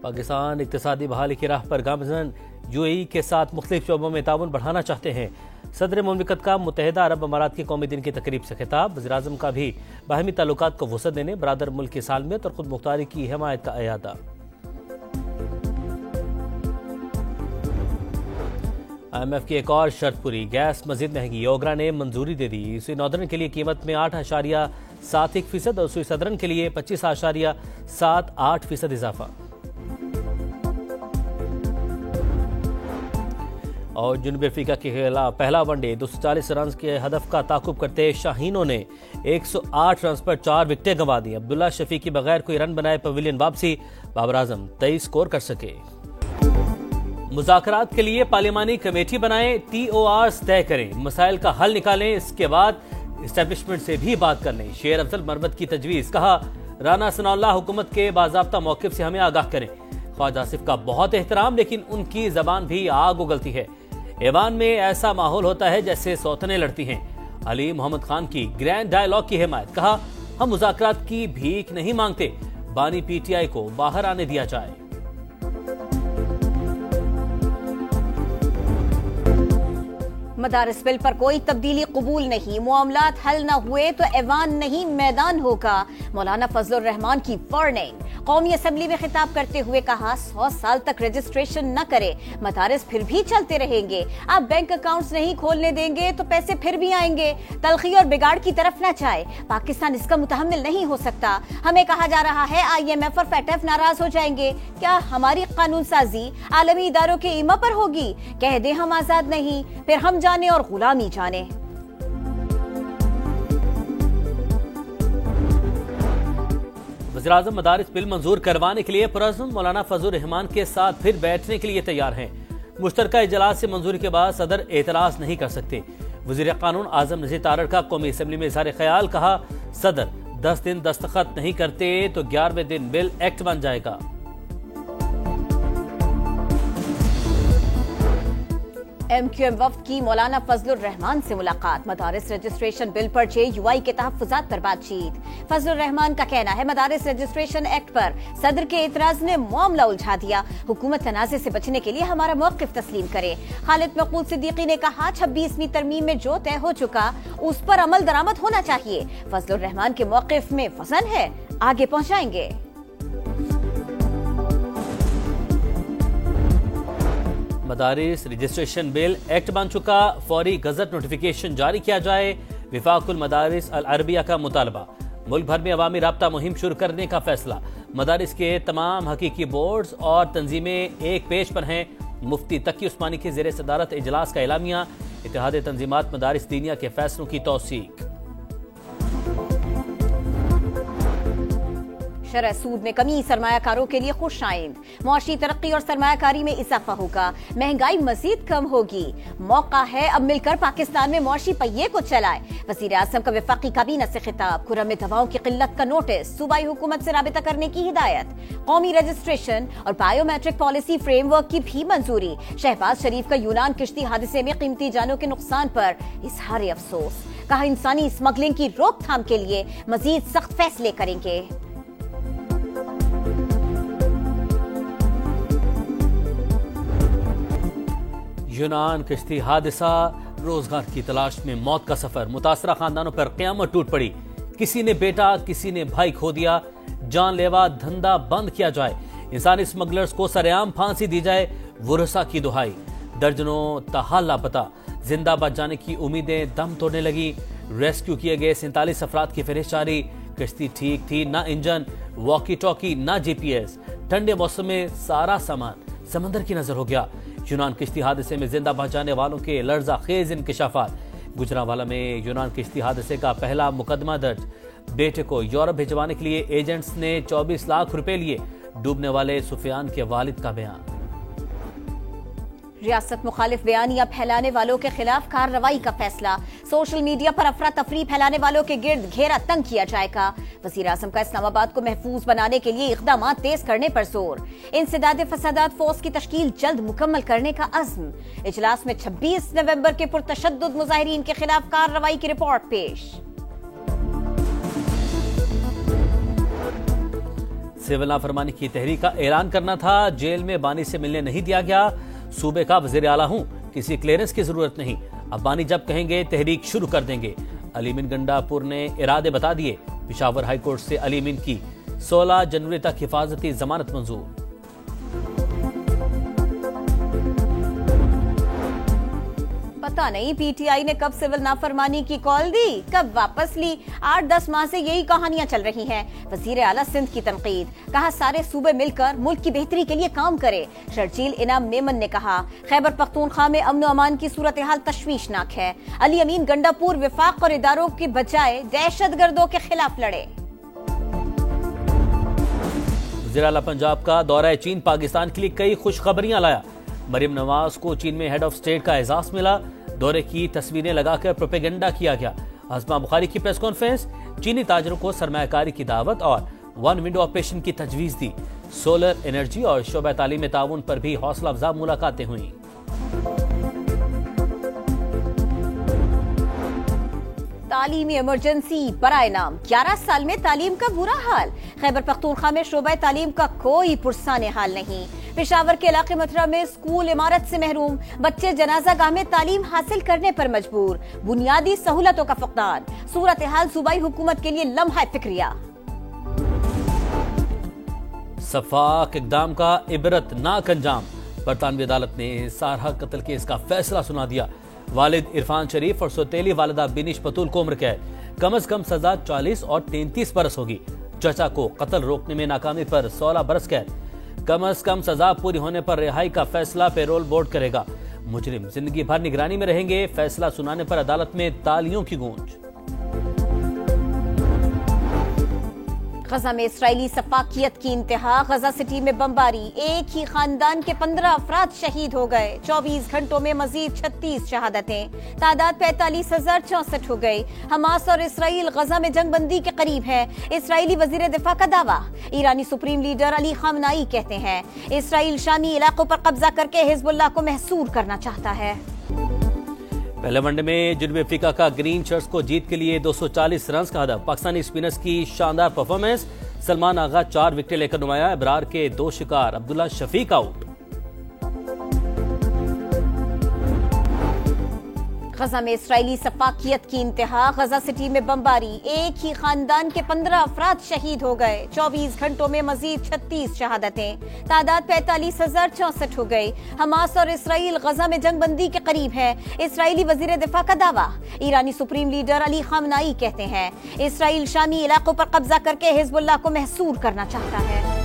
پاکستان اقتصادی بحالی کی راہ پر گامزن، UAE کے ساتھ مختلف شعبوں میں تعاون بڑھانا چاہتے ہیں۔ صدر مملکت کا متحدہ عرب امارات کے قومی دن کی تقریب سے خطاب، وزیراعظم کا بھی باہمی تعلقات کو وسعت دینے، برادر ملک کی سالمیت اور خود مختاری کی حمایت کا اعادہ۔ IMF کی ایک اور شرط پوری، گیس مزید مہنگی، اوگرا نے منظوری دے دی۔ سوئی ناردرن کے لیے قیمت میں 8.71% اور سوئی صدرن کے لیے 25.78% اضافہ۔ اور جنوبی افریقہ کے خلاف پہلا ون ڈے 240 رنز کے ہدف کا تعاقب کرتے شاہینوں نے 108 رنز پر 4 وکٹیں گنوا دی۔ عبداللہ شفیع کی بغیر کوئی رن بنائے پویلین واپسی، بابر اعظم 23 سکور کر سکے۔ مذاکرات کے لیے پارلیمانی کمیٹی بنائیں، TORs طے کریں، مسائل کا حل نکالیں، اس کے بعد اسٹیبلشمنٹ سے بھی بات کر لیں۔ شیر افضل مرمت کی تجویز، کہا رانا ثناء اللہ حکومت کے باضابطہ موقف سے ہمیں آگاہ کریں۔ خواجہ آصف کا بہت احترام، لیکن ان کی زبان بھی آگ اگلتی ہے۔ ایوان میں ایسا ماحول ہوتا ہے جیسے سوتنیں لڑتی ہیں۔ علی محمد خان کی گرینڈ ڈائیلاگ کی حمایت، کہا ہم مذاکرات کی بھیک نہیں مانگتے، بانی PTI کو باہر آنے دیا جائے۔ مدارس بل پر کوئی تبدیلی قبول نہیں، معاملات حل نہ ہوئے تو ایوان نہیں میدان ہوگا، مولانا فضل الرحمان کی وارننگ۔ قومی اسمبلی میں خطاب کرتے ہوئے کہا 100 سال تک رجسٹریشن نہ کرے، مدارس پھر بھی چلتے رہیں گے، آپ بینک اکاؤنٹس نہیں کھولنے دیں گے تو پیسے پھر بھی آئیں گے، تلخی اور بگاڑ کی طرف نہ جائے، پاکستان اس کا متحمل نہیں ہو سکتا۔ ہمیں کہا جا رہا ہے IMF اور FATF ناراض ہو جائیں گے، کیا ہماری قانون سازی عالمی اداروں کے ایما پر ہوگی؟ کہہ دیں ہم آزاد نہیں، پھر ہم جانے اور غلامی جانے۔ وزیراعظم مدارس بل منظور کروانے کے لیے پرعزم، مولانا فضل الرحمان کے ساتھ پھر بیٹھنے کے لیے تیار ہیں۔ مشترکہ اجلاس سے منظوری کے بعد صدر اعتراض نہیں کر سکتے۔ وزیر قانون اعظم نذیر تارڑ کا قومی اسمبلی میں اظہار خیال، کہا صدر 10 دن دستخط نہیں کرتے تو 11ویں دن بل ایکٹ بن جائے گا۔ MQM وفد کی مولانا فضل الرحمان سے ملاقات، مدارس رجسٹریشن بل پر JUI کے تحفظات پر بات چیت۔ فضل الرحمان کا کہنا ہے مدارس رجسٹریشن ایکٹ پر صدر کے اعتراض نے معاملہ الجھا دیا، حکومت تنازع سے بچنے کے لیے ہمارا موقف تسلیم کرے۔ خالد مقبول صدیقی نے کہا 26ویں ترمیم میں جو طے ہو چکا اس پر عمل درآمد ہونا چاہیے، فضل الرحمان کے موقف میں وزن ہے، آگے پہنچائیں گے۔ مدارس رجسٹریشن بل ایکٹ بن چکا، فوری گزٹ نوٹیفیکیشن جاری کیا جائے، وفاق المدارس العربیہ کا مطالبہ، ملک بھر میں عوامی رابطہ مہم شروع کرنے کا فیصلہ، مدارس کے تمام حقیقی بورڈز اور تنظیمیں ایک پیج پر ہیں، مفتی تقی عثمانی کے زیر صدارت اجلاس کا اعلامیہ، اتحاد تنظیمات مدارس دینیہ کے فیصلوں کی توثیق۔ شرح سود میں کمی سرمایہ کاروں کے لیے خوش آئند، معاشی ترقی اور سرمایہ کاری میں اضافہ ہوگا، مہنگائی مزید کم ہوگی، موقع ہے اب مل کر پاکستان میں معاشی پہیے کو چلائے۔ وزیر اعظم کا وفاقی کابینہ سے خطاب، کرم میں دواؤں کی قلت کا نوٹس، صوبائی حکومت سے رابطہ کرنے کی ہدایت، قومی رجسٹریشن اور biometric policy framework کی بھی منظوری۔ شہباز شریف کا یونان کشتی حادثے میں قیمتی جانوں کے نقصان پر اظہار افسوس، کہا انسانی اسمگلنگ کی روک تھام کے لیے مزید سخت فیصلے کریں گے۔ یونان کشتی حادثہ، روزگار کی تلاش میں موت کا سفر، متاثرہ خاندانوں پر قیامت ٹوٹ پڑی، کسی نے بیٹا کسی نے بھائی کھو دیا، جان لیوا دھندا بند کیا جائے، انسانی اسمگلرز کو سرعام پھانسی دی جائے، ورثاء کی دہائی، درجنوں تاحال لاپتہ، زندہ بچ جانے کی امیدیں دم توڑنے لگی، ریسکیو کیے گئے 47 افراد کی فہرست جاری، کشتی ٹھیک تھی، نہ انجن، واکی ٹاکی، نہ GPS، ٹھنڈے موسم میں سارا سامان سمندر کی نظر ہو گیا۔ یونان کشتی حادثے میں زندہ بچ جانے والوں کے لرزہ خیز انکشافات، گجرانوالہ میں یونان کشتی حادثے کا پہلا مقدمہ درج، بیٹے کو یورپ بھجوانے کے لیے ایجنٹس نے 24 لاکھ روپے لیے، ڈوبنے والے سفیان کے والد کا بیان۔ ریاست مخالف بیانیہ پھیلانے والوں کے خلاف کارروائی کا فیصلہ، سوشل میڈیا پر افراتفری پھیلانے والوں کے گرد گھیرا تنگ کیا جائے گا، وزیر اعظم کا اسلام آباد کو محفوظ بنانے کے لیے اقدامات تیز کرنے پر زور، انسداد فسادات فورس کی تشکیل جلد مکمل کرنے کا عزم، اجلاس میں 26 نومبر کے پرتشدد مظاہرین کے خلاف کارروائی کی رپورٹ پیش۔ سول نافرمانی کی تحریک کا اعلان کرنا تھا، جیل میں بانی سے ملنے نہیں دیا گیا، صوبے کا وزیر اعلیٰ ہوں، کسی کلیئرنس کی ضرورت نہیں، اب بانی جب کہیں گے تحریک شروع کر دیں گے۔ علی امین گنڈا پور نے ارادے بتا دیے، پشاور ہائی کورٹ سے علی امین کی 16 جنوری تک حفاظتی ضمانت منظور۔ پتہ نہیں پی ٹی آئی نے کب سول نافرمانی کی کال دی، کب واپس لی، 8-10 ماہ سے یہی کہانیاں چل رہی ہیں۔ وزیر اعلیٰ سندھ کی تنقید، کہا سارے صوبے مل کر ملک کی بہتری کے لیے کام کرے۔ شرجیل انعام میمن نے کہا خیبر پختونخوا میں امن و امان کی صورتحال تشویشناک ہے، علی امین گنڈا پور وفاق اور اداروں کے بجائے دہشت گردوں کے خلاف لڑے۔ وزیر اعلیٰ پنجاب کا دورہ چین پاکستان کے لیے کئی خوشخبریاں لایا، مریم نواز کو چین میں ہیڈ آف اسٹیٹ کا اعزاز ملا، دورے کی تصویریں لگا کر پروپیگنڈا کیا گیا۔ اسما بخاری کی پریس کانفرنس، چینی تاجروں کو سرمایہ کاری کی دعوت اور ون ونڈو آپریشن کی تجویز دی، سولر انرجی اور شعبہ تعلیم تعاون پر بھی حوصلہ افزا ملاقاتیں ہوئیں۔ تعلیمی ایمرجنسی برائے نام، 11 سال میں تعلیم کا برا حال، خیبر پختونخوا میں شعبہ تعلیم کا کوئی پرسان حال نہیں۔ پشاور کے علاقے متھرا میں اسکول عمارت سے محروم، بچے جنازہ گاہ میں تعلیم حاصل کرنے پر مجبور، بنیادی سہولتوں کا فقدان، صورتحال صوبائی حکومت کے لیے لمحہ فکریہ۔ شفاق اقدام کا عبرت ناک انجام، برطانوی عدالت نے سارہ قتل کیس کا فیصلہ سنا دیا، والد عرفان شریف اور سوتیلی والدہ بینش پتول کو عمر قید، کم از کم سزا 40 اور 33 برس ہوگی، چچا کو قتل روکنے میں ناکامی پر 16 برس قید، کم از کم سزا پوری ہونے پر رہائی کا فیصلہ پیرول بورڈ کرے گا، مجرم زندگی بھر نگرانی میں رہیں گے، فیصلہ سنانے پر عدالت میں تالیوں کی گونج۔ غزہ میں اسرائیلی شفاقیت کی انتہا، غزہ سٹی میں بمباری، ایک ہی خاندان کے 15 افراد شہید ہو گئے، 24 گھنٹوں میں مزید 36 شہادتیں، تعداد 45,064 ہو گئی۔ حماس اور اسرائیل غزہ میں جنگ بندی کے قریب ہے، اسرائیلی وزیر دفاع کا دعویٰ، ایرانی سپریم لیڈر علی خامنائی کہتے ہیں اسرائیل شامی علاقوں پر قبضہ کر کے حزب اللہ کو محصور کرنا چاہتا ہے۔ پہلے ون ڈے میں جنوبی افریقہ کا گرین شرٹس کو جیت کے لیے 240 رنز کا ہدف، پاکستانی اسپنرز کی شاندار پرفارمنس، سلمان آغا 4 وکٹیں لے کر نمایاں، ابرار کے 2 شکار، عبداللہ شفیق آؤٹ۔ غزہ میں اسرائیلی شفاقیت کی انتہا، غزہ سٹی میں بمباری، ایک ہی خاندان کے 15 افراد شہید ہو گئے، 24 گھنٹوں میں مزید 36 شہادتیں، تعداد 45,064 ہو گئی۔ حماس اور اسرائیل غزہ میں جنگ بندی کے قریب ہے، اسرائیلی وزیر دفاع کا دعویٰ، ایرانی سپریم لیڈر علی خامنائی کہتے ہیں اسرائیل شامی علاقوں پر قبضہ کر کے حزب اللہ کو محصور کرنا چاہتا ہے۔